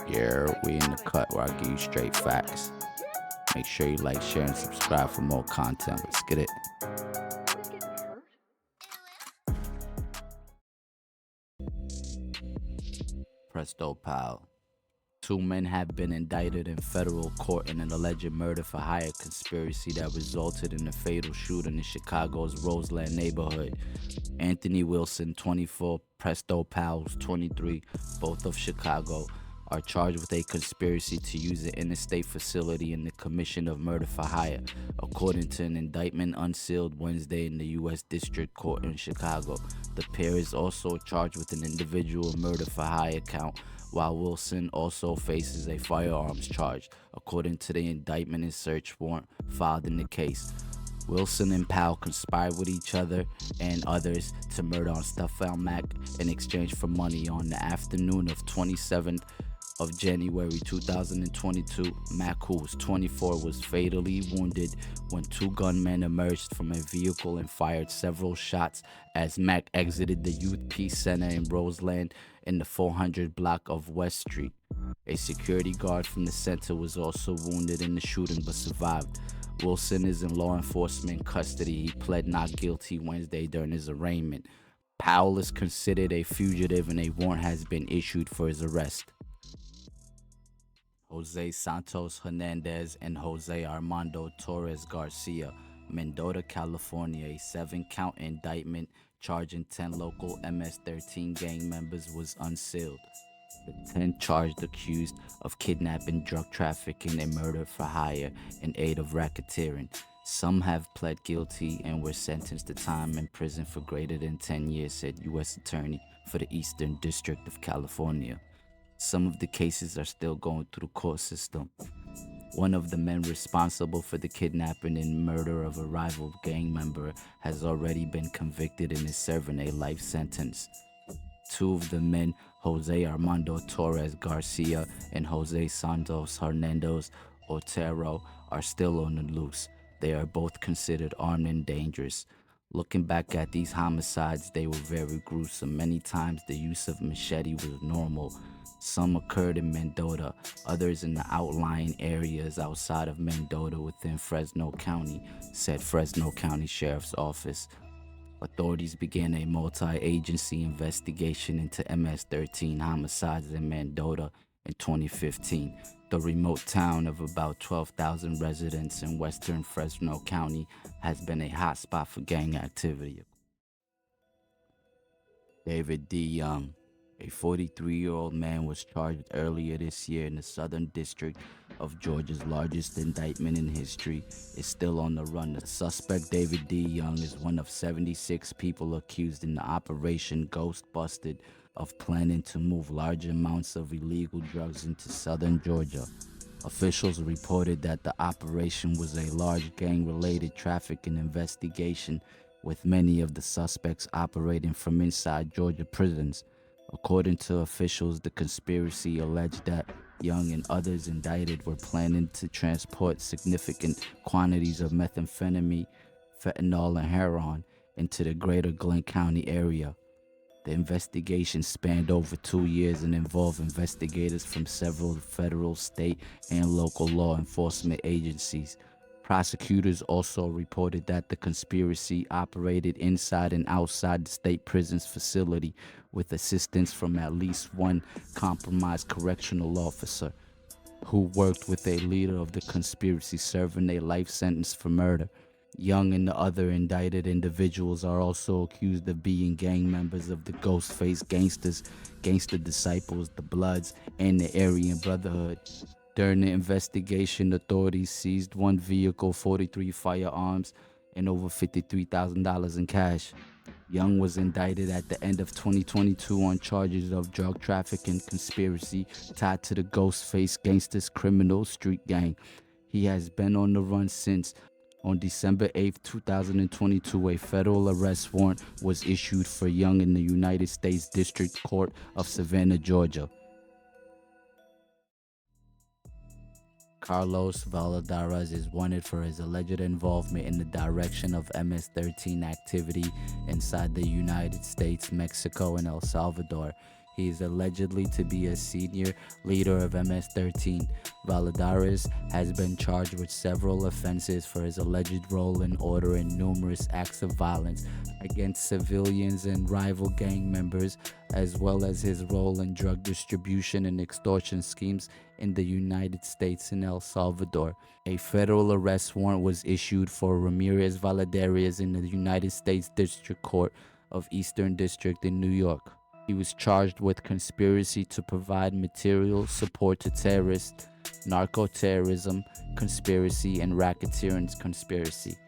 Yeah, we in the cut where I give you straight facts. Make sure you like, share, and subscribe for more content. Let's get it. Presto Pal. Two men have been indicted in federal court in an alleged murder for hire conspiracy that resulted in a fatal shooting in Chicago's Roseland neighborhood. Anthony Wilson, 24, Presto Pals, 23, both of Chicago, are charged with a conspiracy to use an interstate facility in the commission of murder for hire, according to an indictment unsealed Wednesday in the U.S. District Court in Chicago. The pair is also charged with an individual murder for hire count, while Wilson also faces a firearms charge, according to the indictment and search warrant filed in the case. Wilson and Powell conspired with each other and others to murder on Stefan Mack in exchange for money on the afternoon of 27th of January 2022. Mack, who was 24, was fatally wounded when two gunmen emerged from a vehicle and fired several shots as Mack exited the Youth Peace Center in Roseland in the 400 block of West Street. A security guard from the center was also wounded in the shooting but survived. Wilson is in law enforcement custody. He pled not guilty Wednesday during his arraignment. Powell is considered a fugitive and a warrant has been issued for his arrest. Jose Santos Hernandez and Jose Armando Torres Garcia, Mendota, California, a 7-count indictment charging 10 local MS-13 gang members was unsealed. The 10 charged accused of kidnapping, drug trafficking, and murder for hire in aid of racketeering. Some have pled guilty and were sentenced to time in prison for greater than 10 years, said U.S. Attorney for the Eastern District of California. Some of the cases are still going through the court system. One of the men responsible for the kidnapping and murder of a rival gang member has already been convicted and is serving a life sentence. Two of the men, Jose Armando Torres Garcia and Jose Santos Hernandez Otero, are still on the loose. They are both considered armed and dangerous. Looking back at these homicides, they were very gruesome. Many times the use of machete was normal. Some occurred in Mendota, others in the outlying areas outside of Mendota within Fresno County, said Fresno County Sheriff's Office. Authorities began a multi-agency investigation into MS-13 homicides in Mendota in 2015. The remote town of about 12,000 residents in western Fresno County has been a hotspot for gang activity. David D. Young, a 43-year-old man, was charged earlier this year in the Southern District of Georgia's largest indictment in history, is still on the run. The suspect, David D. Young, is one of 76 people accused in the Operation Ghost Busted of planning to move large amounts of illegal drugs into southern Georgia. Officials reported that the operation was a large gang-related trafficking investigation, with many of the suspects operating from inside Georgia prisons. According to officials, the conspiracy alleged that Young and others indicted were planning to transport significant quantities of methamphetamine, fentanyl, and heroin into the greater Glenn County area. The investigation spanned over 2 years and involved investigators from several federal, state, and local law enforcement agencies. Prosecutors also reported that the conspiracy operated inside and outside the state prison's facility with assistance from at least one compromised correctional officer who worked with a leader of the conspiracy serving a life sentence for murder. Young and the other indicted individuals are also accused of being gang members of the Ghostface Gangsters, Gangster Disciples, the Bloods, and the Aryan Brotherhood. During the investigation, authorities seized one vehicle, 43 firearms, and over $53,000 in cash. Young was indicted at the end of 2022 on charges of drug trafficking conspiracy tied to the Ghostface Gangsters criminal street gang. He has been on the run since. On December 8, 2022, a federal arrest warrant was issued for Young in the United States District Court of Savannah, Georgia. Carlos Valladares is wanted for his alleged involvement in the direction of MS-13 activity inside the United States, Mexico, and El Salvador. He is allegedly to be a senior leader of MS-13. Valladares has been charged with several offenses for his alleged role in ordering numerous acts of violence against civilians and rival gang members, as well as his role in drug distribution and extortion schemes in the United States and El Salvador. A federal arrest warrant was issued for Ramirez Valladares in the United States District Court of Eastern District in New York. He was charged with conspiracy to provide material support to terrorists, narco-terrorism conspiracy, and racketeering conspiracy.